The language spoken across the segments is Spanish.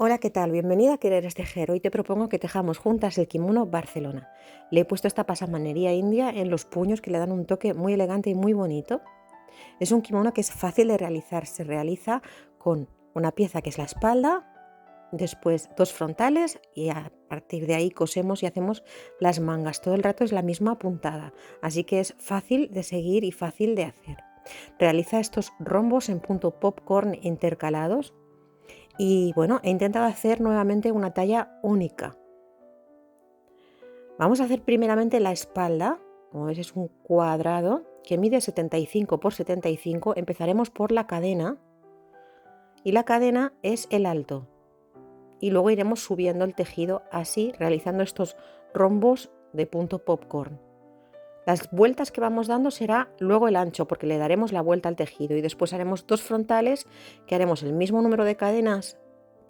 Hola, ¿qué tal? Bienvenida a Querer Tejer. Hoy te propongo que tejamos juntas el kimono Barcelona. Le he puesto esta pasamanería india en los puños que le dan un toque muy elegante y muy bonito. Es un kimono que es fácil de realizar. Se realiza con una pieza que es la espalda, después dos frontales y a partir de ahí cosemos y hacemos las mangas. Todo el rato es la misma puntada, así que es fácil de seguir y fácil de hacer. Realiza estos rombos en punto popcorn intercalados. Y bueno, he intentado hacer nuevamente una talla única. Vamos a hacer primeramente la espalda. Como ves, es un cuadrado que mide 75 por 75. Empezaremos por la cadena y la cadena es el alto. Y luego iremos subiendo el tejido así, realizando estos rombos de punto popcorn. Las vueltas que vamos dando será luego el ancho, porque le daremos la vuelta al tejido y después haremos dos frontales que haremos el mismo número de cadenas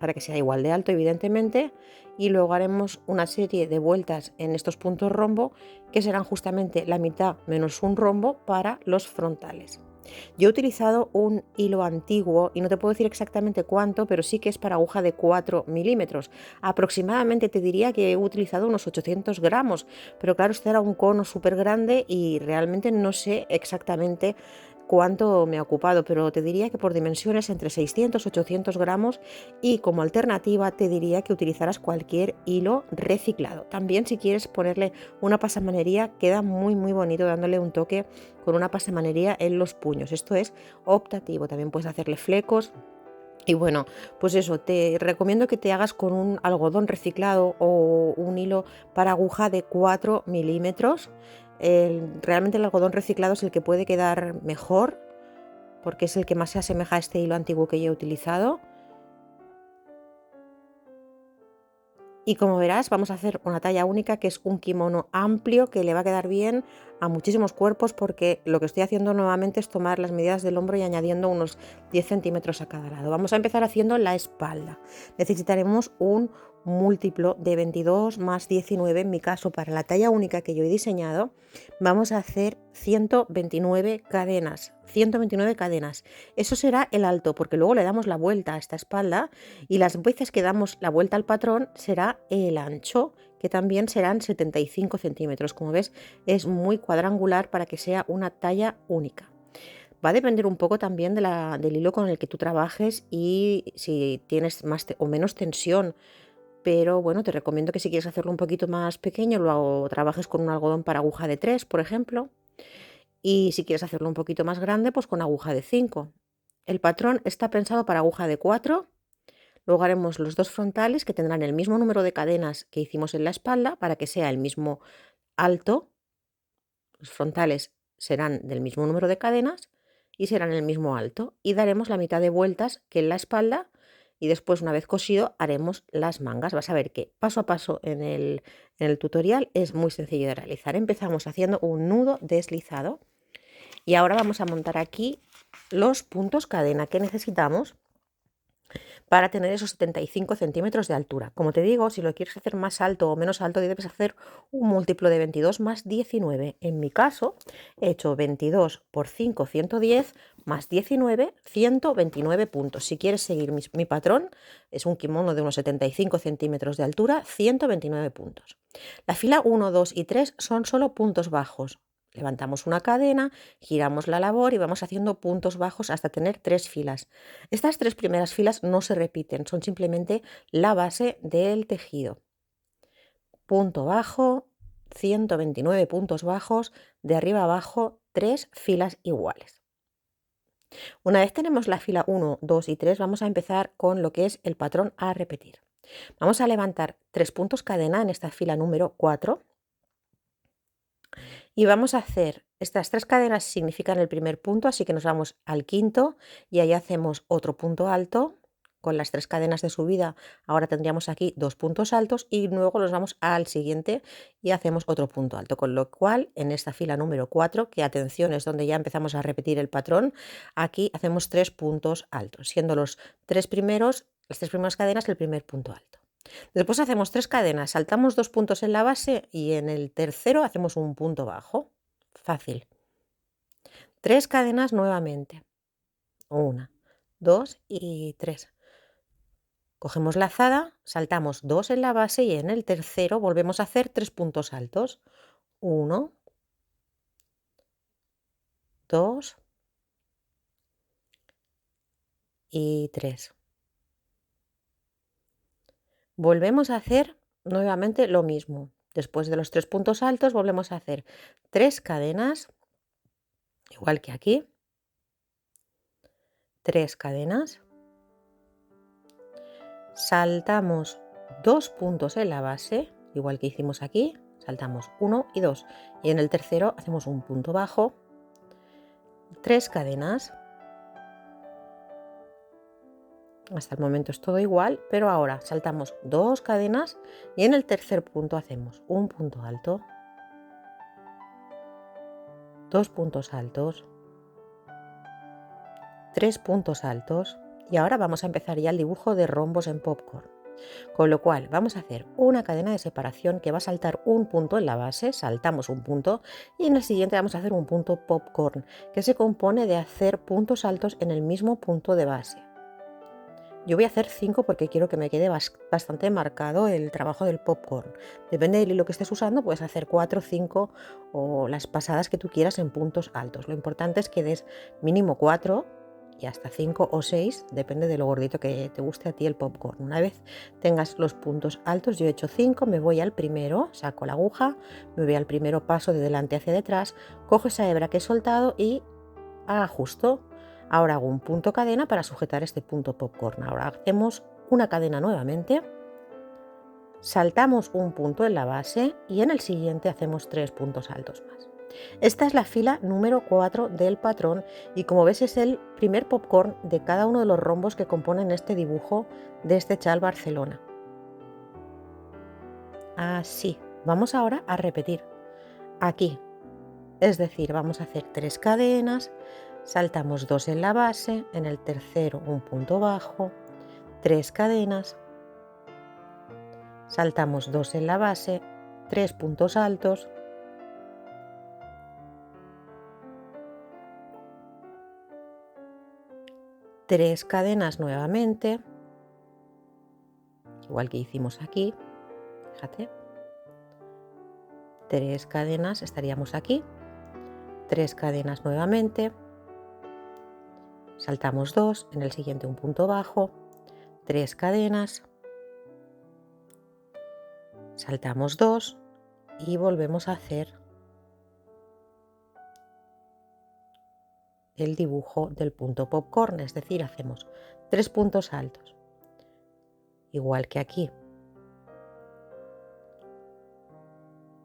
para que sea igual de alto, evidentemente, y luego haremos una serie de vueltas en estos puntos rombo que serán justamente la mitad menos un rombo para los frontales. Yo he utilizado un hilo antiguo y no te puedo decir exactamente cuánto, pero sí que es para aguja de 4 milímetros. Aproximadamente te diría que he utilizado unos 800 gramos, pero claro, este era un cono súper grande y realmente no sé exactamente cuánto me ha ocupado, pero te diría que por dimensiones entre 600 y 800 gramos y como alternativa te diría que utilizaras cualquier hilo reciclado. También si quieres ponerle una pasamanería queda muy bonito dándole un toque con una pasamanería en los puños. Esto es optativo, también puedes hacerle flecos. Y bueno, pues eso, te recomiendo que te hagas con un algodón reciclado o un hilo para aguja de 4 milímetros. Realmente el algodón reciclado es el que puede quedar mejor porque es el que más se asemeja a este hilo antiguo que yo he utilizado. Y como verás, vamos a hacer una talla única que es un kimono amplio que le va a quedar bien a muchísimos cuerpos porque lo que estoy haciendo nuevamente es tomar las medidas del hombro y añadiendo unos 10 centímetros a cada lado. Vamos a empezar haciendo la espalda. Necesitaremos un múltiplo de 22 más 19, en mi caso para la talla única que yo he diseñado, vamos a hacer 129 cadenas. 129 cadenas. Eso será el alto porque luego le damos la vuelta a esta espalda y las veces que damos la vuelta al patrón será el ancho, que también serán 75 centímetros. Como ves, es muy cuadrangular para que sea una talla única. Va a depender un poco también del hilo con el que tú trabajes y si tienes más o menos tensión. Pero bueno, te recomiendo que si quieres hacerlo un poquito más pequeño, lo trabajes con un algodón para aguja de 3, por ejemplo. Y si quieres hacerlo un poquito más grande, pues con aguja de 5. El patrón está pensado para aguja de 4. Luego haremos los dos frontales que tendrán el mismo número de cadenas que hicimos en la espalda para que sea el mismo alto. Los frontales serán del mismo número de cadenas y serán el mismo alto. Y daremos la mitad de vueltas que en la espalda y después, una vez cosido, haremos las mangas. Vas a ver que paso a paso en el tutorial es muy sencillo de realizar. Empezamos haciendo un nudo deslizado y ahora vamos a montar aquí los puntos cadena que necesitamos para tener esos 75 centímetros de altura. Como te digo, si lo quieres hacer más alto o menos alto, debes hacer un múltiplo de 22 más 19. En mi caso, he hecho 22 por 5, 110 más 19, 129 puntos. Si quieres seguir mi patrón, es un kimono de unos 75 centímetros de altura, 129 puntos. La fila 1, 2 y 3 son solo puntos bajos. Levantamos una cadena, giramos la labor y vamos haciendo puntos bajos hasta tener 3 filas. Estas 3 primeras filas no se repiten, son simplemente la base del tejido. Punto bajo, 129 puntos bajos, de arriba a abajo 3 filas iguales. Una vez tenemos la fila 1, 2 y 3, vamos a empezar con lo que es el patrón a repetir. Vamos a levantar 3 puntos cadena en esta fila número 4. Y vamos a hacer, estas 3 cadenas significan el primer punto, así que nos vamos al quinto y ahí hacemos otro punto alto. Con las 3 cadenas de subida ahora tendríamos aquí 2 puntos altos y luego nos vamos al siguiente y hacemos otro punto alto, con lo cual en esta fila número 4, que atención es donde ya empezamos a repetir el patrón, aquí hacemos 3 puntos altos, siendo los 3 primeros, las 3 primeras cadenas el primer punto alto. Después hacemos 3 cadenas, saltamos 2 puntos en la base y en el tercero hacemos un punto bajo. Fácil. 3 cadenas nuevamente. 1, 2 y 3. Cogemos lazada, saltamos 2 en la base y en el tercero volvemos a hacer 3 puntos altos. 1, 2 y 3. Volvemos a hacer nuevamente lo mismo. Después de los 3 puntos altos volvemos a hacer 3 cadenas, igual que aquí. 3 cadenas. Saltamos 2 puntos en la base, igual que hicimos aquí. Saltamos 1 y 2. Y en el tercero hacemos un punto bajo. 3 cadenas. Hasta el momento es todo igual, pero ahora saltamos 2 cadenas y en el tercer punto hacemos un punto alto, 2 puntos altos, 3 puntos altos y ahora vamos a empezar ya el dibujo de rombos en popcorn. Con lo cual vamos a hacer una cadena de separación que va a saltar un punto en la base, saltamos un punto y en el siguiente vamos a hacer un punto popcorn que se compone de hacer puntos altos en el mismo punto de base. Yo voy a hacer 5 porque quiero que me quede bastante marcado el trabajo del popcorn. Depende del hilo que estés usando, puedes hacer 4, 5 o las pasadas que tú quieras en puntos altos. Lo importante es que des mínimo 4 y hasta 5 o 6, depende de lo gordito que te guste a ti el popcorn. Una vez tengas los puntos altos, yo he hecho 5, me voy al primero, saco la aguja, me voy al primero, paso de delante hacia detrás, cojo esa hebra que he soltado y ajusto. Ahora hago un punto cadena para sujetar este punto popcorn. Ahora hacemos una cadena nuevamente, saltamos un punto en la base y en el siguiente hacemos 3 puntos altos más. Esta es la fila número 4 del patrón y como ves es el primer popcorn de cada uno de los rombos que componen este dibujo de este chal Barcelona. Así, vamos ahora a repetir aquí, es decir, vamos a hacer 3 cadenas, saltamos 2 en la base, en el tercero un punto bajo, 3 cadenas, saltamos 2 en la base, 3 puntos altos, tres cadenas nuevamente, igual que hicimos aquí, fíjate, 3 cadenas, estaríamos aquí, 3 cadenas nuevamente, saltamos 2, en el siguiente un punto bajo, 3 cadenas, saltamos 2 y volvemos a hacer el dibujo del punto popcorn, es decir, hacemos 3 puntos altos, igual que aquí,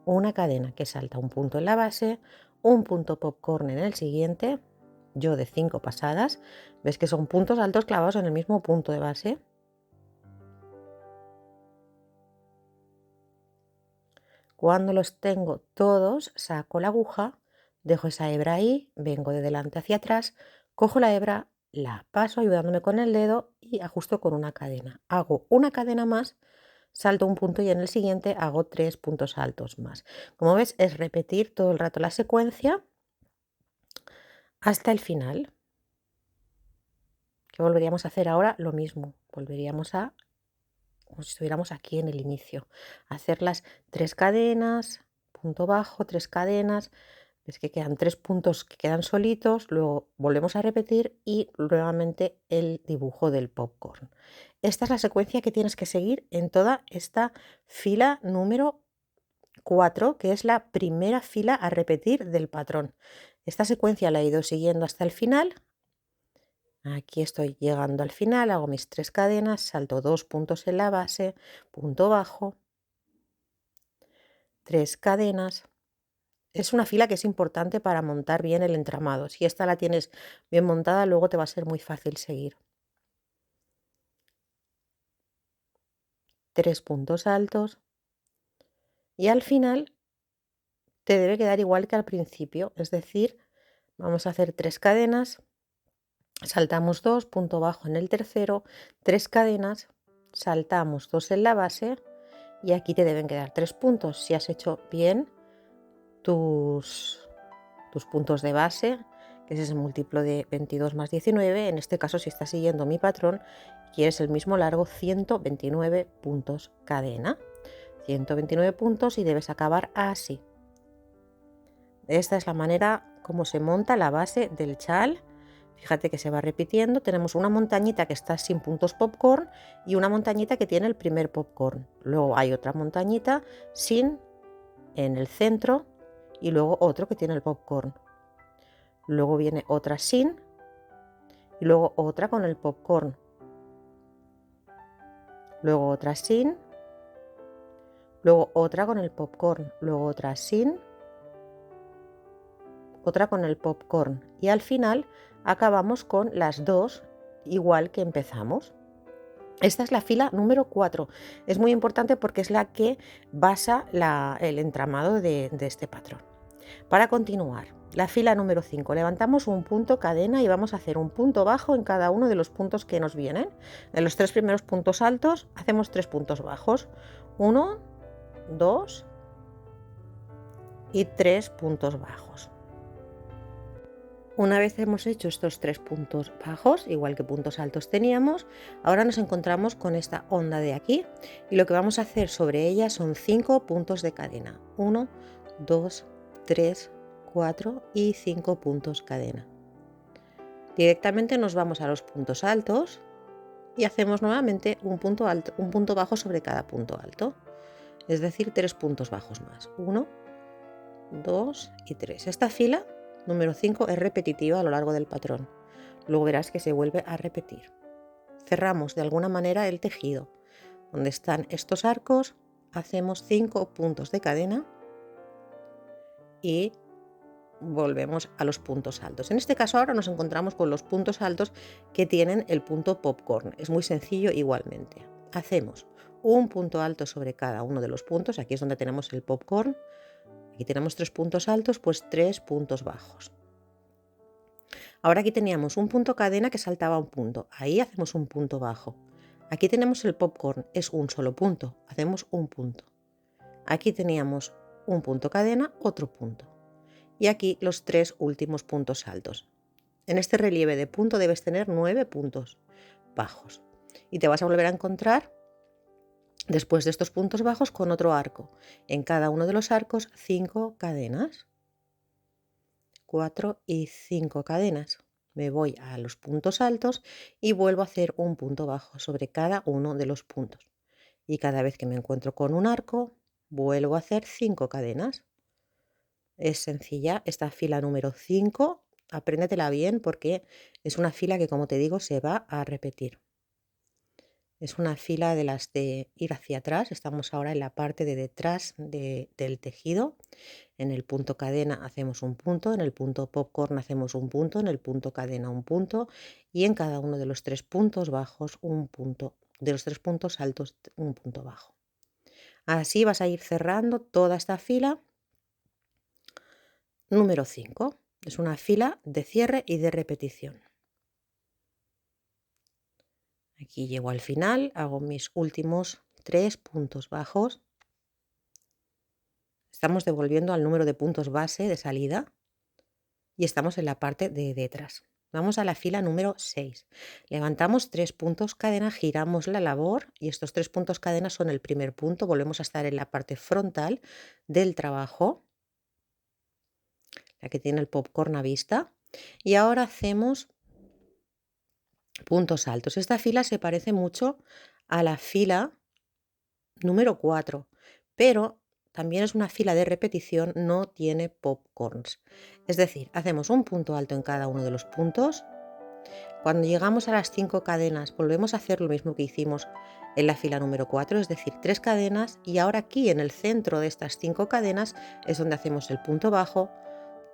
una cadena que salta un punto en la base, un punto popcorn en el siguiente, yo de 5 pasadas, ves que son puntos altos clavados en el mismo punto de base. Cuando los tengo todos, saco la aguja, dejo esa hebra ahí, vengo de delante hacia atrás, cojo la hebra, la paso ayudándome con el dedo y ajusto con una cadena. Hago una cadena más, salto un punto y en el siguiente hago 3 puntos altos más. Como ves, es repetir todo el rato la secuencia hasta el final, que volveríamos a hacer ahora lo mismo. Volveríamos a, como si estuviéramos aquí en el inicio, hacer las 3 cadenas, punto bajo, 3 cadenas. Ves que quedan 3 puntos que quedan solitos, luego volvemos a repetir y nuevamente el dibujo del popcorn. Esta es la secuencia que tienes que seguir en toda esta fila número 4, que es la primera fila a repetir del patrón. Esta secuencia la he ido siguiendo hasta el final. Aquí estoy llegando al final, hago mis 3 cadenas, salto 2 puntos en la base, punto bajo, 3 cadenas. Es una fila que es importante para montar bien el entramado. Si esta la tienes bien montada, luego te va a ser muy fácil seguir. 3 puntos altos y al final te debe quedar igual que al principio, es decir, vamos a hacer 3 cadenas, saltamos 2, punto bajo en el tercero, 3 cadenas, saltamos 2 en la base y aquí te deben quedar 3 puntos. Si has hecho bien tus puntos de base, que es ese múltiplo de 22 más 19, en este caso si estás siguiendo mi patrón, quieres el mismo largo, 129 puntos cadena. 129 puntos y debes acabar así. Esta es la manera como se monta la base del chal. Fíjate que se va repitiendo. Tenemos una montañita que está sin puntos popcorn y una montañita que tiene el primer popcorn. Luego hay otra montañita sin en el centro y luego otro que tiene el popcorn. Luego viene otra sin y luego otra con el popcorn. Luego otra sin, luego otra con el popcorn, luego otra sin, otra con el popcorn y al final acabamos con las dos igual que empezamos. Esta es la fila número 4. Es muy importante porque es la que basa el entramado de este patrón. Para continuar, la fila número 5, levantamos un punto cadena y vamos a hacer un punto bajo en cada uno de los puntos que nos vienen. En los 3 primeros puntos altos hacemos 3 puntos bajos. 1, 2 y 3 puntos bajos. Una vez hemos hecho estos 3 puntos bajos, igual que puntos altos teníamos, ahora nos encontramos con esta onda de aquí y lo que vamos a hacer sobre ella son 5 puntos de cadena. 1, 2, 3, 4 y 5 puntos cadena. Directamente nos vamos a los puntos altos y hacemos nuevamente un punto alto, un punto bajo sobre cada punto alto, es decir, 3 puntos bajos más. 1, 2 y 3. Esta fila número 5 es repetitiva a lo largo del patrón. Luego verás que se vuelve a repetir. Cerramos de alguna manera el tejido. Donde están estos arcos, hacemos 5 puntos de cadena y volvemos a los puntos altos. En este caso ahora nos encontramos con los puntos altos que tienen el punto popcorn. Es muy sencillo igualmente. Hacemos un punto alto sobre cada uno de los puntos. Aquí es donde tenemos el popcorn. Aquí tenemos 3 puntos altos, pues 3 puntos bajos. Ahora aquí teníamos un punto cadena que saltaba un punto. Ahí hacemos un punto bajo. Aquí tenemos el popcorn, es un solo punto. Hacemos un punto. Aquí teníamos un punto cadena, otro punto. Y aquí los 3 últimos puntos altos. En este relieve de punto debes tener 9 puntos bajos. Y te vas a volver a encontrar después de estos puntos bajos con otro arco. En cada uno de los arcos 5 cadenas. 4 y 5 cadenas. Me voy a los puntos altos y vuelvo a hacer un punto bajo sobre cada uno de los puntos. Y cada vez que me encuentro con un arco, vuelvo a hacer 5 cadenas. Es sencilla esta fila número 5. Apréndetela bien porque es una fila que, como te digo, se va a repetir. Es una fila de las de ir hacia atrás. Estamos ahora en la parte de detrás del tejido. En el punto cadena hacemos un punto, en el punto popcorn hacemos un punto, en el punto cadena un punto y en cada uno de los 3 puntos bajos un punto, de los 3 puntos altos un punto bajo. Así vas a ir cerrando toda esta fila número 5. Es una fila de cierre y de repetición. Aquí llego al final, hago mis últimos 3 puntos bajos. Estamos devolviendo al número de puntos base de salida y estamos en la parte de detrás. Vamos a la fila número 6. Levantamos 3 puntos cadena, giramos la labor y estos 3 puntos cadena son el primer punto. Volvemos a estar en la parte frontal del trabajo, la que tiene el popcorn a vista. Y ahora hacemos puntos altos. Esta fila se parece mucho a la fila número 4, pero también es una fila de repetición, no tiene popcorns. Es decir, hacemos un punto alto en cada uno de los puntos. Cuando llegamos a las 5 cadenas, volvemos a hacer lo mismo que hicimos en la fila número 4, es decir, 3 cadenas, y ahora aquí en el centro de estas 5 cadenas es donde hacemos el punto bajo,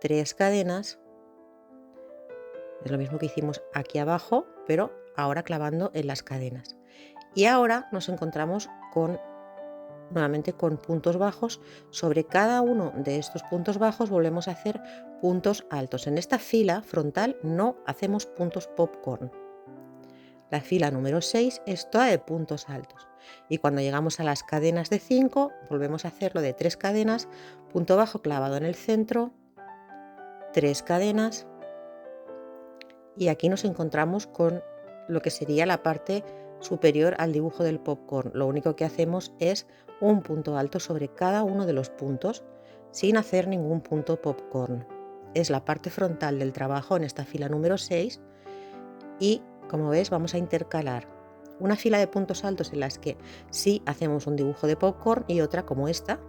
3 cadenas. Es lo mismo que hicimos aquí abajo, pero ahora clavando en las cadenas. Y ahora nos encontramos nuevamente con puntos bajos. Sobre cada uno de estos puntos bajos volvemos a hacer puntos altos. En esta fila frontal no hacemos puntos popcorn. La fila número 6 es toda de puntos altos. Y cuando llegamos a las cadenas de 5, volvemos a hacerlo de 3 cadenas, punto bajo clavado en el centro, 3 cadenas. Y aquí nos encontramos con lo que sería la parte superior al dibujo del popcorn. Lo único que hacemos es un punto alto sobre cada uno de los puntos sin hacer ningún punto popcorn. Es la parte frontal del trabajo en esta fila número 6 y, como ves, vamos a intercalar una fila de puntos altos en las que sí hacemos un dibujo de popcorn y otra como esta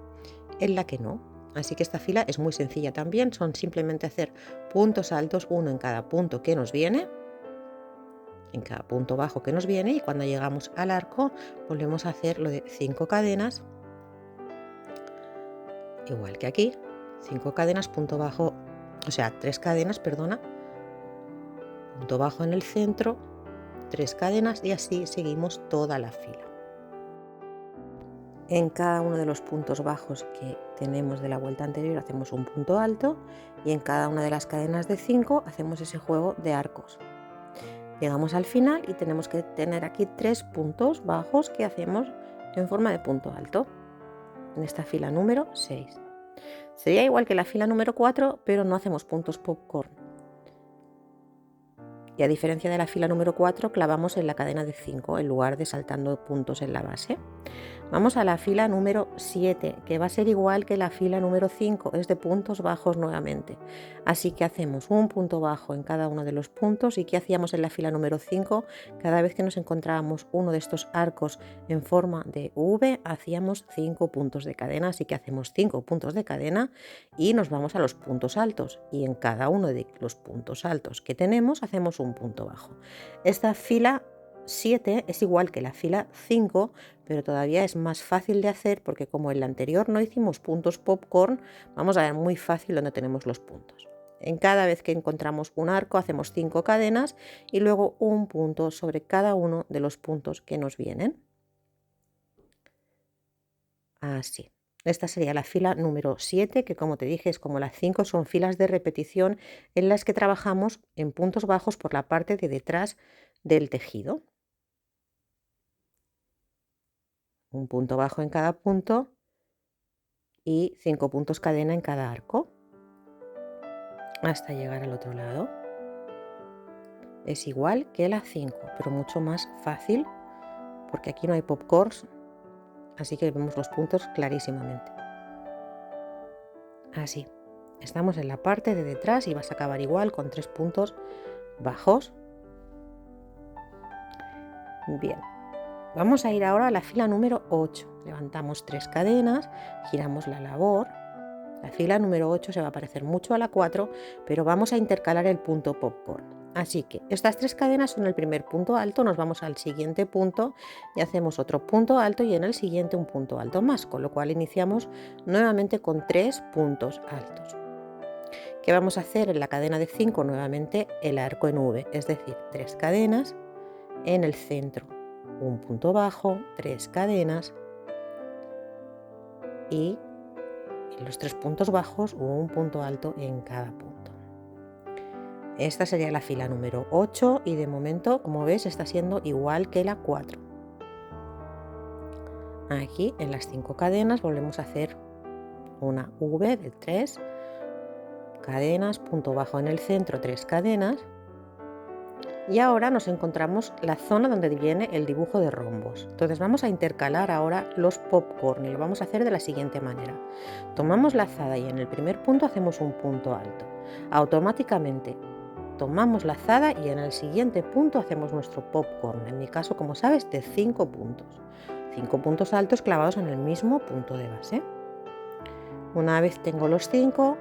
en la que no. Así que esta fila es muy sencilla también, son simplemente hacer puntos altos, uno en cada punto que nos viene, en cada punto bajo que nos viene, y cuando llegamos al arco volvemos a hacer lo de 5 cadenas, igual que aquí, 5 cadenas, punto bajo, o sea, 3 cadenas, perdona, punto bajo en el centro, 3 cadenas y así seguimos toda la fila. En cada uno de los puntos bajos que tenemos de la vuelta anterior hacemos un punto alto y en cada una de las cadenas de 5 hacemos ese juego de arcos. Llegamos al final y tenemos que tener aquí 3 puntos bajos que hacemos en forma de punto alto en esta fila número 6. Sería igual que la fila número 4, pero no hacemos puntos popcorn. Y a diferencia de la fila número 4, clavamos en la cadena de 5 en lugar de saltando puntos en la base. Vamos a la fila número 7, que va a ser igual que la fila número 5, es de puntos bajos nuevamente. Así que hacemos un punto bajo en cada uno de los puntos. ¿Y qué hacíamos en la fila número 5? Cada vez que nos encontrábamos uno de estos arcos en forma de V, hacíamos 5 puntos de cadena. Así que hacemos 5 puntos de cadena y nos vamos a los puntos altos. Y en cada uno de los puntos altos que tenemos, hacemos un punto bajo. Esta fila 7 es igual que la fila 5, pero todavía es más fácil de hacer porque como en la anterior no hicimos puntos popcorn, vamos a ver muy fácil dónde tenemos los puntos. En cada vez que encontramos un arco hacemos 5 cadenas y luego un punto sobre cada uno de los puntos que nos vienen. Así. Esta sería la fila número 7, que como te dije es como las 5, son filas de repetición en las que trabajamos en puntos bajos por la parte de detrás del tejido. Un punto bajo en cada punto y 5 puntos cadena en cada arco hasta llegar al otro lado. Es igual que la 5, pero mucho más fácil porque aquí no hay popcorns, así que vemos los puntos clarísimamente. Así, estamos en la parte de detrás y vas a acabar igual con 3 puntos bajos. Bien. Vamos a ir ahora a la fila número 8. Levantamos 3 cadenas, giramos la labor. La fila número 8 se va a parecer mucho a la 4, pero vamos a intercalar el punto popcorn. Así que estas 3 cadenas son el primer punto alto, nos vamos al siguiente punto y hacemos otro punto alto y en el siguiente un punto alto más, con lo cual iniciamos nuevamente con 3 puntos altos. ¿Qué vamos a hacer en la cadena de 5? Nuevamente el arco en V, es decir, 3 cadenas en el centro. Un punto bajo, 3 cadenas y en los 3 puntos bajos un punto alto en cada punto. Esta sería la fila número 8 y de momento, como ves, está siendo igual que la 4. Aquí en las 5 cadenas volvemos a hacer una V de 3 cadenas, punto bajo en el centro, 3 cadenas. Y ahora nos encontramos la zona donde viene el dibujo de rombos. Entonces vamos a intercalar ahora los popcorn y lo vamos a hacer de la siguiente manera. Tomamos la azada y en el primer punto hacemos un punto alto. Automáticamente tomamos la azada y en el siguiente punto hacemos nuestro popcorn. En mi caso, como sabes, de 5 puntos. 5 puntos altos clavados en el mismo punto de base. Una vez tengo los 5,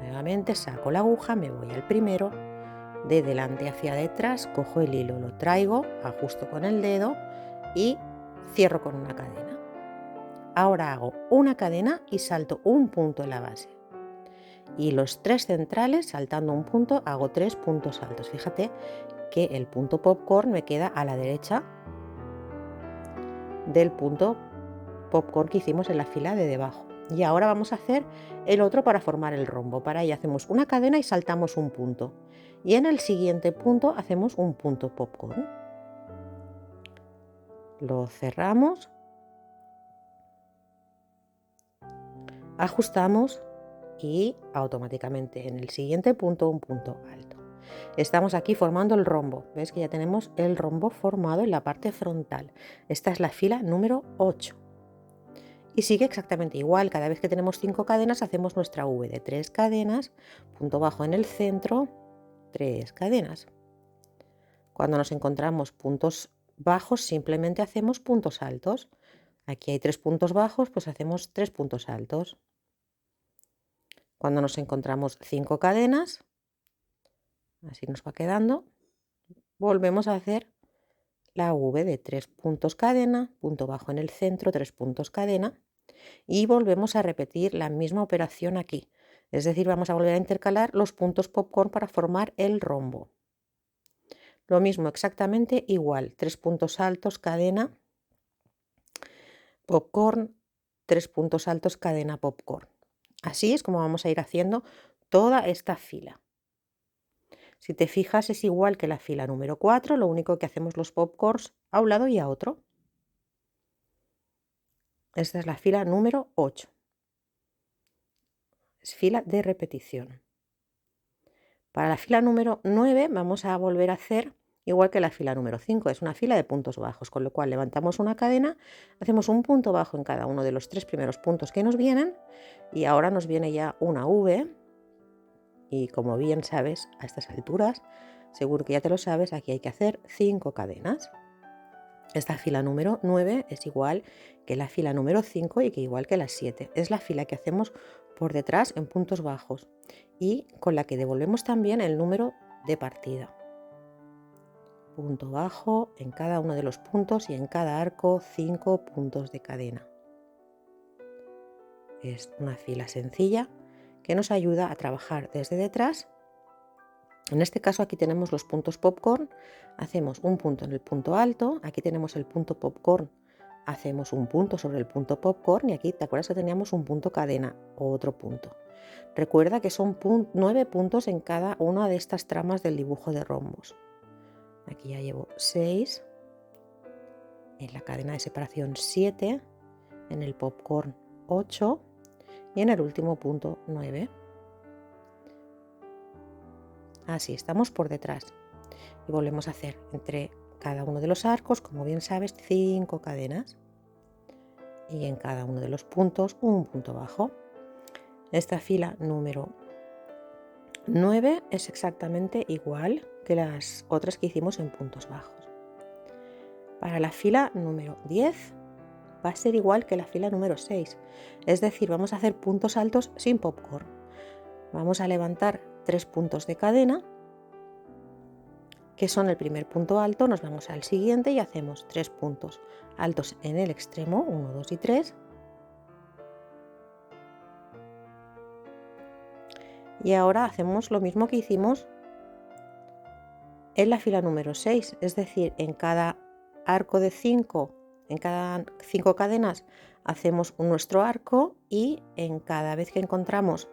nuevamente saco la aguja, me voy al primero. De delante hacia detrás, cojo el hilo, lo traigo, ajusto con el dedo y cierro con una cadena. Ahora hago una cadena y salto un punto en la base. Y los 3 centrales, saltando un punto, hago 3 puntos altos. Fíjate que el punto popcorn me queda a la derecha del punto popcorn que hicimos en la fila de debajo. Y ahora vamos a hacer el otro para formar el rombo. Para ello hacemos una cadena y saltamos un punto. Y en el siguiente punto hacemos un punto popcorn. Lo cerramos, ajustamos y automáticamente en el siguiente punto un punto alto. Estamos aquí formando el rombo. ¿Ves que ya tenemos el rombo formado en la parte frontal? Esta es la fila número 8. Y sigue exactamente igual. Cada vez que tenemos 5 cadenas hacemos nuestra V de 3 cadenas, punto bajo en el centro, 3 cadenas. Cuando nos encontramos puntos bajos simplemente hacemos puntos altos. Aquí hay 3 puntos bajos, pues hacemos 3 puntos altos. Cuando nos encontramos 5 cadenas, así nos va quedando, volvemos a hacer la V de 3 puntos cadena, punto bajo en el centro, 3 puntos cadena, y volvemos a repetir la misma operación aquí. Es decir, vamos a volver a intercalar los puntos popcorn para formar el rombo. Lo mismo, exactamente igual, 3 puntos altos, cadena, popcorn, 3 puntos altos, cadena, popcorn. Así es como vamos a ir haciendo toda esta fila. Si te fijas, es igual que la fila número 4, lo único que hacemos los popcorns a un lado y a otro. Esta es la fila número 8. Es fila de repetición. Para la fila número 9 vamos a volver a hacer igual que la fila número 5. Es una fila de puntos bajos, con lo cual levantamos una cadena, hacemos un punto bajo en cada uno de los 3 primeros puntos que nos vienen y ahora nos viene ya una V. Y como bien sabes, a estas alturas, seguro que ya te lo sabes, aquí hay que hacer 5 cadenas. Esta fila número 9 es igual que la fila número 5 y que igual que la 7. Es la fila que hacemos por detrás en puntos bajos y con la que devolvemos también el número de partida. Punto bajo en cada uno de los puntos y en cada arco 5 puntos de cadena. Es una fila sencilla que nos ayuda a trabajar desde detrás. En este caso aquí tenemos los puntos popcorn, hacemos un punto en el punto alto, aquí tenemos el punto popcorn, hacemos un punto sobre el punto popcorn y aquí te acuerdas que teníamos un punto cadena, otro punto. Recuerda que son 9 puntos en cada una de estas tramas del dibujo de rombos. Aquí ya llevo 6, en la cadena de separación 7, en el popcorn 8 y en el último punto 9. Así estamos por detrás y volvemos a hacer entre cada uno de los arcos, como bien sabes, 5 cadenas y en cada uno de los puntos un punto bajo. Esta fila número 9 es exactamente igual que las otras que hicimos en puntos bajos. Para la fila número 10 va a ser igual que la fila número 6, es decir, vamos a hacer puntos altos sin popcorn. Vamos a levantar 3 puntos de cadena, que son el primer punto alto, nos vamos al siguiente y hacemos 3 puntos altos en el extremo, 1, 2 y 3. Y ahora hacemos lo mismo que hicimos en la fila número 6, es decir, en cada arco de 5, en cada 5 cadenas hacemos nuestro arco y en cada vez que encontramos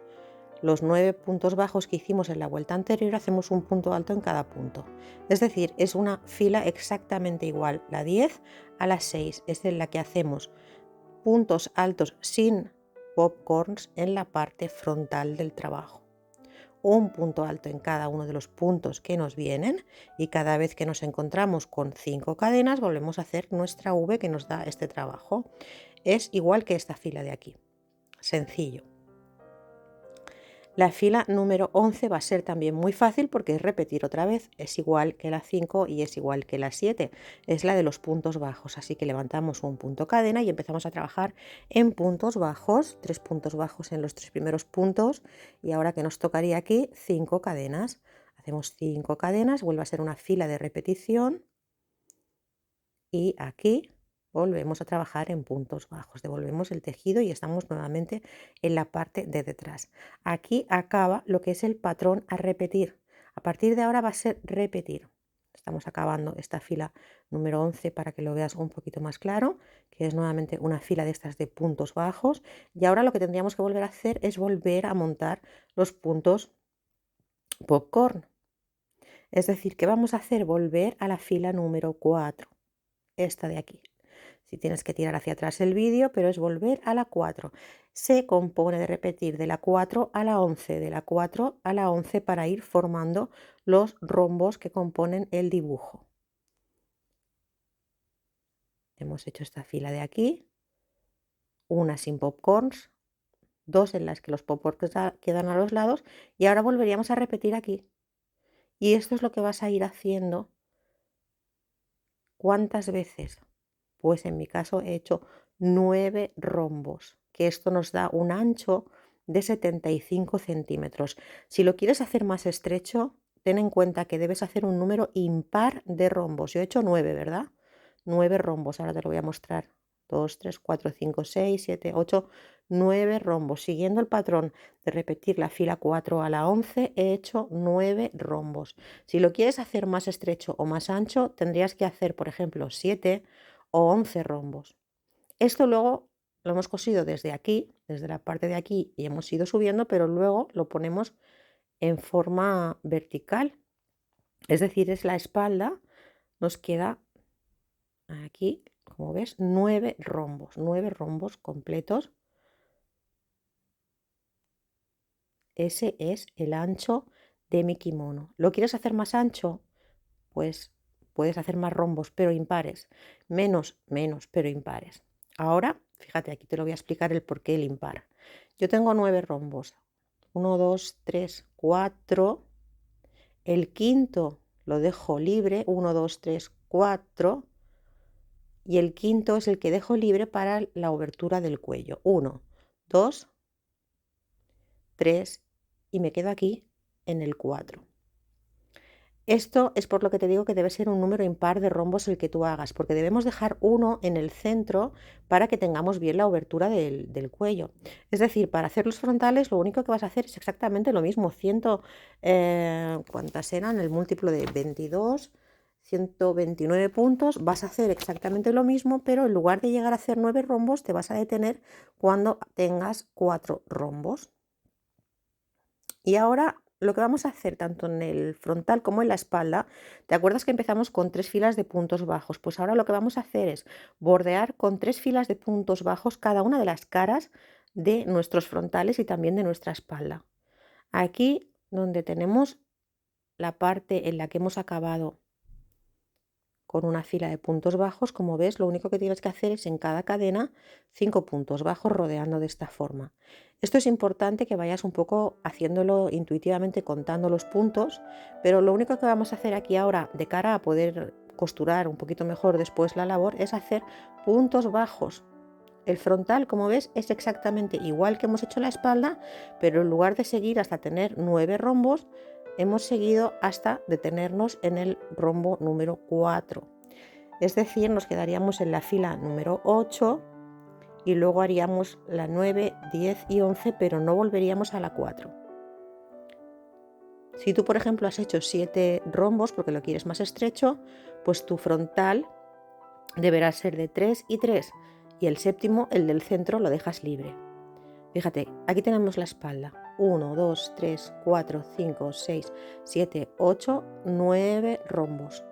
los 9 puntos bajos que hicimos en la vuelta anterior hacemos un punto alto en cada punto. Es decir, es una fila exactamente igual, la 10 a la 6, es en la que hacemos puntos altos sin popcorns en la parte frontal del trabajo. Un punto alto en cada uno de los puntos que nos vienen y cada vez que nos encontramos con 5 cadenas volvemos a hacer nuestra V que nos da este trabajo. Es igual que esta fila de aquí, sencillo. La fila número 11 va a ser también muy fácil porque es repetir otra vez, es igual que la 5 y es igual que la 7, es la de los puntos bajos, así que levantamos un punto cadena y empezamos a trabajar en puntos bajos, 3 puntos bajos en los 3 primeros puntos y ahora que nos tocaría aquí 5 cadenas, hacemos 5 cadenas, vuelve a ser una fila de repetición y aquí volvemos a trabajar en puntos bajos, devolvemos el tejido y estamos nuevamente en la parte de detrás. Aquí acaba lo que es el patrón a repetir. A partir de ahora va a ser repetir. Estamos acabando esta fila número 11 para que lo veas un poquito más claro, que es nuevamente una fila de estas de puntos bajos. Y ahora lo que tendríamos que volver a hacer es volver a montar los puntos popcorn. Es decir, ¿qué vamos a hacer? Volver a la fila número 4, esta de aquí. si tienes que tirar hacia atrás el vídeo, pero es volver a la 4. Se compone de repetir de la 4 a la 11, de la 4 a la 11 para ir formando los rombos que componen el dibujo. Hemos hecho esta fila de aquí, una sin popcorns, dos en las que los popcorns quedan a los lados y ahora volveríamos a repetir aquí. Y esto es lo que vas a ir haciendo. ¿Cuántas veces? Pues en mi caso he hecho 9 rombos, que esto nos da un ancho de 75 centímetros. Si lo quieres hacer más estrecho, ten en cuenta que debes hacer un número impar de rombos. Yo he hecho 9, ¿verdad? 9 rombos, ahora te lo voy a mostrar. 2, 3, 4, 5, 6, 7, 8, 9 rombos. Siguiendo el patrón de repetir la fila 4 a la 11, he hecho 9 rombos. Si lo quieres hacer más estrecho o más ancho, tendrías que hacer, por ejemplo, 7 o 11 rombos. Esto luego lo hemos cosido desde aquí, desde la parte de aquí, y hemos ido subiendo, pero luego lo ponemos en forma vertical. Es decir, es la espalda, nos queda aquí, como ves, 9 rombos completos. Ese es el ancho de mi kimono. ¿Lo quieres hacer más ancho? Pues puedes hacer más rombos, pero impares. Menos, pero impares. Ahora, fíjate, aquí te lo voy a explicar el por qué el impar. Yo tengo 9 rombos. 1, 2, 3, 4. El quinto lo dejo libre. 1, 2, 3, 4. Y el quinto es el que dejo libre para la obertura del cuello. 1, 2, 3 y me quedo aquí en el 4. Esto es por lo que te digo que debe ser un número impar de rombos el que tú hagas, porque debemos dejar uno en el centro para que tengamos bien la obertura del cuello. Es decir, para hacer los frontales lo único que vas a hacer es exactamente lo mismo. ¿Cuántas eran? El múltiplo de 22, 129 puntos. Vas a hacer exactamente lo mismo, pero en lugar de llegar a hacer 9 rombos, te vas a detener cuando tengas 4 rombos. Y ahora lo que vamos a hacer tanto en el frontal como en la espalda, ¿te acuerdas que empezamos con 3 filas de puntos bajos? Pues ahora lo que vamos a hacer es bordear con 3 filas de puntos bajos cada una de las caras de nuestros frontales y también de nuestra espalda. Aquí donde tenemos la parte en la que hemos acabado con una fila de puntos bajos, como ves, lo único que tienes que hacer es en cada cadena 5 puntos bajos rodeando de esta forma. Esto es importante que vayas un poco haciéndolo intuitivamente contando los puntos, pero lo único que vamos a hacer aquí ahora de cara a poder costurar un poquito mejor después la labor es hacer puntos bajos. El frontal, como ves, es exactamente igual que hemos hecho la espalda, pero en lugar de seguir hasta tener 9 rombos, hemos seguido hasta detenernos en el rombo número 4. Es decir, nos quedaríamos en la fila número 8 y luego haríamos la 9, 10 y 11, pero no volveríamos a la 4. Si tú, por ejemplo, has hecho 7 rombos porque lo quieres más estrecho, pues tu frontal deberá ser de 3 y 3 y el séptimo, el del centro, lo dejas libre. Fíjate, aquí tenemos la espalda. 1, 2, 3, 4, 5, 6, 7, 8, 9 rombos.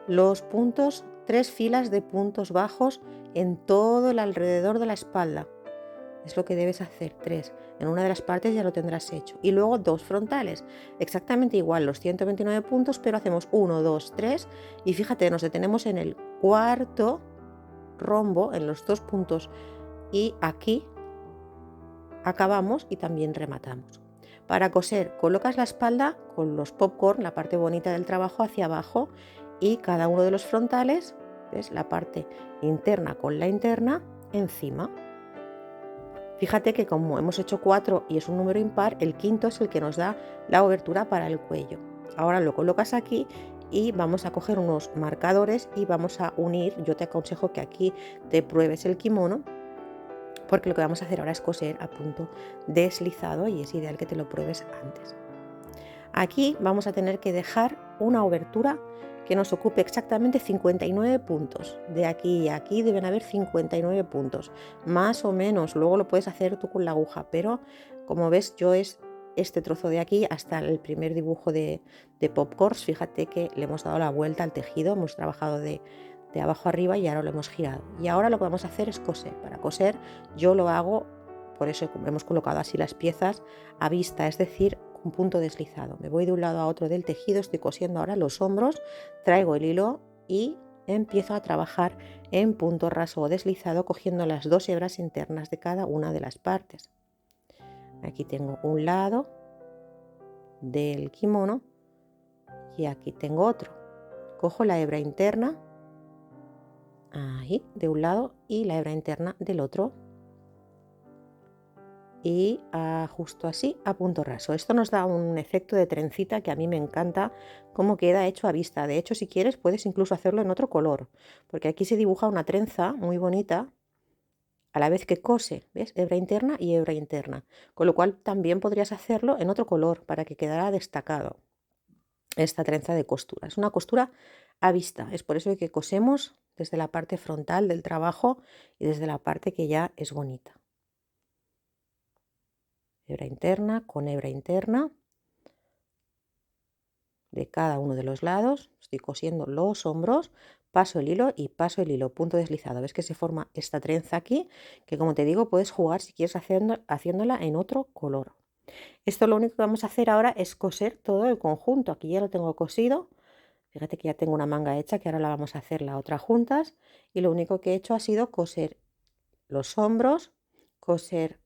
Los puntos, 3 filas de puntos bajos en todo el alrededor de la espalda. Es lo que debes hacer, 3. En una de las partes ya lo tendrás hecho. Y luego 2 frontales. Exactamente igual, los 129 puntos, pero hacemos 1, 2, 3. Y fíjate, nos detenemos en el cuarto rombo, en los 2 puntos. Y aquí acabamos y también rematamos. Para coser, colocas la espalda con los popcorn, la parte bonita del trabajo, hacia abajo y cada uno de los frontales, ¿ves? La parte interna con la interna encima. Fíjate que como hemos hecho 4 y es un número impar, el quinto es el que nos da la obertura para el cuello. Ahora lo colocas aquí y vamos a coger unos marcadores y vamos a unir. Yo te aconsejo que aquí te pruebes el kimono, porque lo que vamos a hacer ahora es coser a punto deslizado y es ideal que te lo pruebes antes. Aquí vamos a tener que dejar una obertura que nos ocupe exactamente 59 puntos. De aquí a aquí deben haber 59 puntos, más o menos. Luego lo puedes hacer tú con la aguja, pero como ves yo es este trozo de aquí hasta el primer dibujo de popcorns. Fíjate que le hemos dado la vuelta al tejido, hemos trabajado de de abajo arriba y ahora lo hemos girado. Y ahora lo que vamos a hacer es coser. Para coser yo lo hago, por eso hemos colocado así las piezas a vista, es decir, con punto deslizado. Me voy de un lado a otro del tejido, estoy cosiendo ahora los hombros, traigo el hilo y empiezo a trabajar en punto raso o deslizado cogiendo las 2 hebras internas de cada una de las partes. Aquí tengo un lado del kimono y aquí tengo otro. Cojo la hebra interna ahí de un lado y la hebra interna del otro y ajusto así a punto raso. Esto nos da un efecto de trencita que a mí me encanta cómo queda hecho a vista. De hecho, si quieres puedes incluso hacerlo en otro color, porque aquí se dibuja una trenza muy bonita a la vez que cose, ¿ves? Hebra interna y hebra interna, con lo cual también podrías hacerlo en otro color para que quedara destacado esta trenza de costura. Es una costura a vista, es por eso que cosemos desde la parte frontal del trabajo y desde la parte que ya es bonita. Hebra interna con hebra interna de cada uno de los lados, estoy cosiendo los hombros, paso el hilo y paso el hilo, punto deslizado. Ves que se forma esta trenza aquí, que como te digo puedes jugar si quieres haciéndola en otro color. Esto lo único que vamos a hacer ahora es coser todo el conjunto. Aquí ya lo tengo cosido. Fíjate que ya tengo una manga hecha, que ahora la vamos a hacer la otra juntas. Y lo único que he hecho ha sido coser los hombros, coser...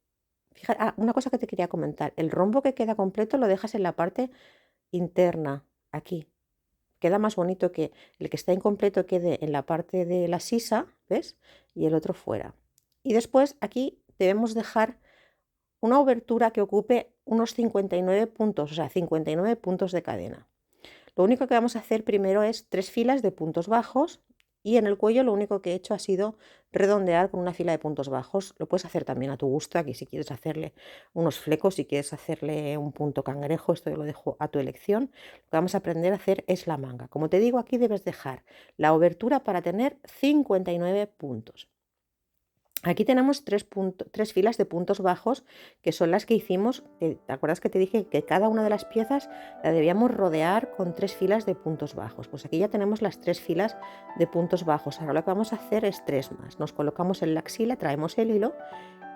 Fíjate, una cosa que te quería comentar. El rombo que queda completo lo dejas en la parte interna, aquí. Queda más bonito que el que está incompleto quede en la parte de la sisa, ¿ves? Y el otro fuera. Y después aquí debemos dejar una obertura que ocupe unos 59 puntos, o sea, 59 puntos de cadena. Lo único que vamos a hacer primero es 3 filas de puntos bajos y en el cuello lo único que he hecho ha sido redondear con una fila de puntos bajos. Lo puedes hacer también a tu gusto, aquí si quieres hacerle unos flecos, si quieres hacerle un punto cangrejo, esto yo lo dejo a tu elección. Lo que vamos a aprender a hacer es la manga. Como te digo, aquí debes dejar la obertura para tener 59 puntos. Aquí tenemos 3 filas de puntos bajos, que son las que hicimos. ¿Te acuerdas que te dije que cada una de las piezas la debíamos rodear con 3 filas de puntos bajos? Pues aquí ya tenemos las 3 filas de puntos bajos. Ahora lo que vamos a hacer es 3 más. Nos colocamos en la axila, traemos el hilo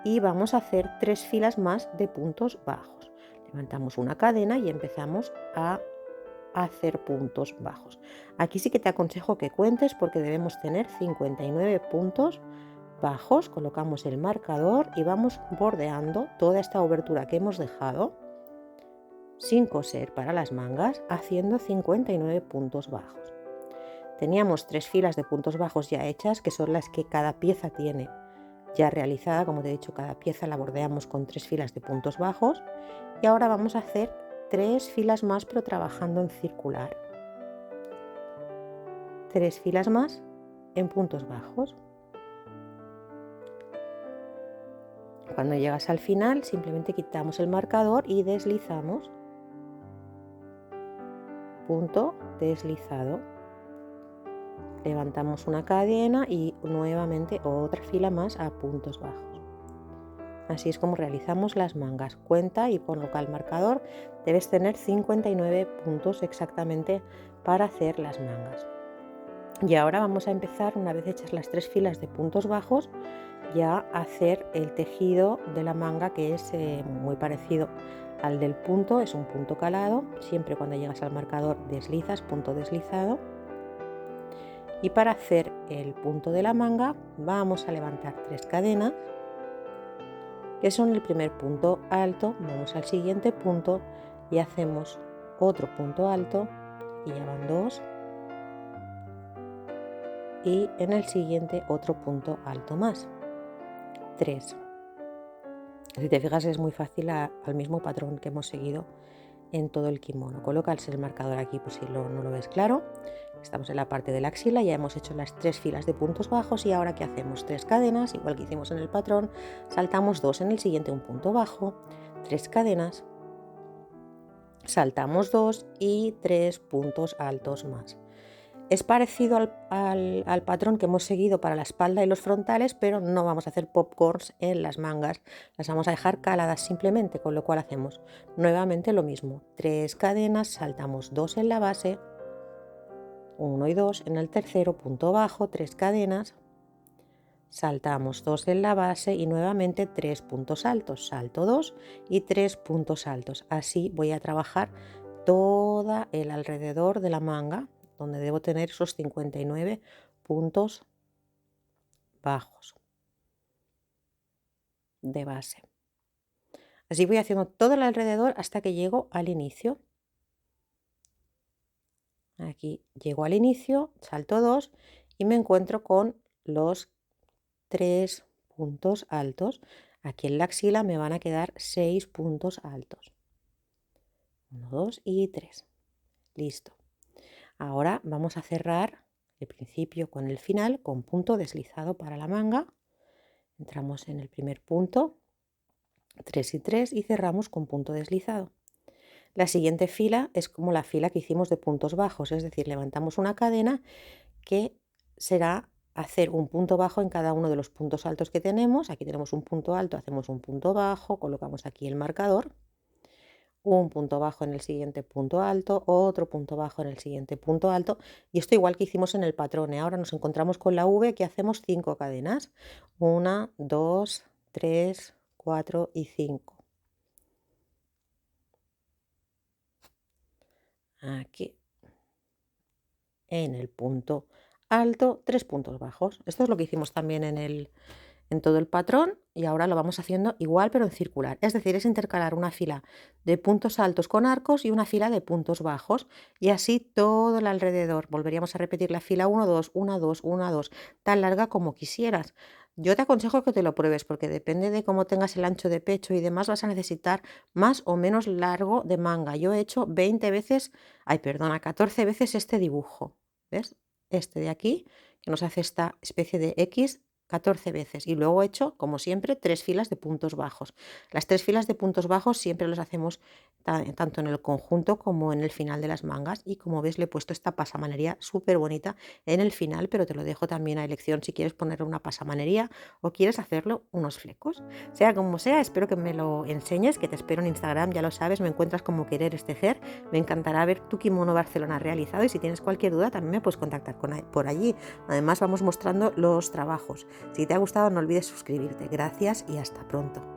y vamos a hacer 3 filas más de puntos bajos. Levantamos una cadena y empezamos a hacer puntos bajos. Aquí sí que te aconsejo que cuentes porque debemos tener 59 puntos bajos. Colocamos el marcador y vamos bordeando toda esta obertura que hemos dejado sin coser para las mangas, haciendo 59 puntos bajos. Teníamos 3 filas de puntos bajos ya hechas, que son las que cada pieza tiene ya realizada. Como te he dicho, cada pieza la bordeamos con 3 filas de puntos bajos y ahora vamos a hacer 3 filas más, pero trabajando en circular. 3 filas más en puntos bajos. Cuando llegas al final, simplemente quitamos el marcador y deslizamos. Punto deslizado. Levantamos una cadena y nuevamente otra fila más a puntos bajos. Así es como realizamos las mangas. Cuenta y coloca el marcador. Debes tener 59 puntos exactamente para hacer las mangas. Y ahora vamos a empezar, una vez hechas las 3 filas de puntos bajos, ya hacer el tejido de la manga, que es muy parecido al del punto. Es un punto calado. Siempre cuando llegas al marcador deslizas, punto deslizado. Y para hacer el punto de la manga vamos a levantar 3 cadenas, que son el primer punto alto. Vamos al siguiente punto y hacemos otro punto alto y ya van 2, y en el siguiente otro punto alto más, 3. Si te fijas, es muy fácil al mismo patrón que hemos seguido en todo el kimono. Colocas el marcador aquí por si no lo ves claro. Estamos en la parte de la axila, ya hemos hecho las 3 filas de puntos bajos y ahora ¿qué hacemos? 3 cadenas, igual que hicimos en el patrón, saltamos 2 en el siguiente, un punto bajo, 3 cadenas, saltamos 2 y 3 puntos altos más. Es parecido al patrón que hemos seguido para la espalda y los frontales, pero no vamos a hacer popcorns en las mangas, las vamos a dejar caladas simplemente, con lo cual hacemos nuevamente lo mismo, 3 cadenas, saltamos 2 en la base 1 y 2, en el tercero punto bajo, 3 cadenas, saltamos 2 en la base y nuevamente 3 puntos altos, salto 2 y 3 puntos altos. Así voy a trabajar todo el alrededor de la manga, donde debo tener esos 59 puntos bajos de base. Así voy haciendo todo el alrededor hasta que llego al inicio. Aquí llego al inicio, salto 2 y me encuentro con los 3 puntos altos. Aquí en la axila me van a quedar 6 puntos altos. 1, 2 y 3. Listo. Ahora vamos a cerrar el principio con el final con punto deslizado para la manga. Entramos en el primer punto, 3 y 3 y cerramos con punto deslizado. La siguiente fila es como la fila que hicimos de puntos bajos, es decir, levantamos una cadena que será hacer un punto bajo en cada uno de los puntos altos que tenemos. Aquí tenemos un punto alto, hacemos un punto bajo, colocamos aquí el marcador, un punto bajo en el siguiente punto alto, otro punto bajo en el siguiente punto alto, y esto igual que hicimos en el patrón. Ahora nos encontramos con la V, que hacemos 5 cadenas, 1, 2, 3, 4 y 5. Aquí en el punto alto, 3 puntos bajos. Esto es lo que hicimos también en todo el patrón, y ahora lo vamos haciendo igual pero en circular. Es decir, es intercalar una fila de puntos altos con arcos y una fila de puntos bajos, y así todo el alrededor. Volveríamos a repetir la fila 1, 2, 1, 2, 1, 2, tan larga como quisieras. Yo te aconsejo que te lo pruebes porque depende de cómo tengas el ancho de pecho y demás, vas a necesitar más o menos largo de manga. Yo he hecho 20 veces, 14 veces este dibujo. ¿Ves? Este de aquí, que nos hace esta especie de X, 14 veces, y luego he hecho, como siempre, 3 filas de puntos bajos. Las 3 filas de puntos bajos siempre los hacemos tanto en el conjunto como en el final de las mangas, y como ves le he puesto esta pasamanería súper bonita en el final, pero te lo dejo también a elección si quieres ponerle una pasamanería o quieres hacerlo unos flecos. Sea como sea, espero que me lo enseñes, que te espero en Instagram, ya lo sabes, me encuentras como Querer Tejer. Me encantará ver tu kimono Barcelona realizado, y si tienes cualquier duda también me puedes contactar por allí. Además vamos mostrando los trabajos. Si te ha gustado no olvides suscribirte. Gracias y hasta pronto.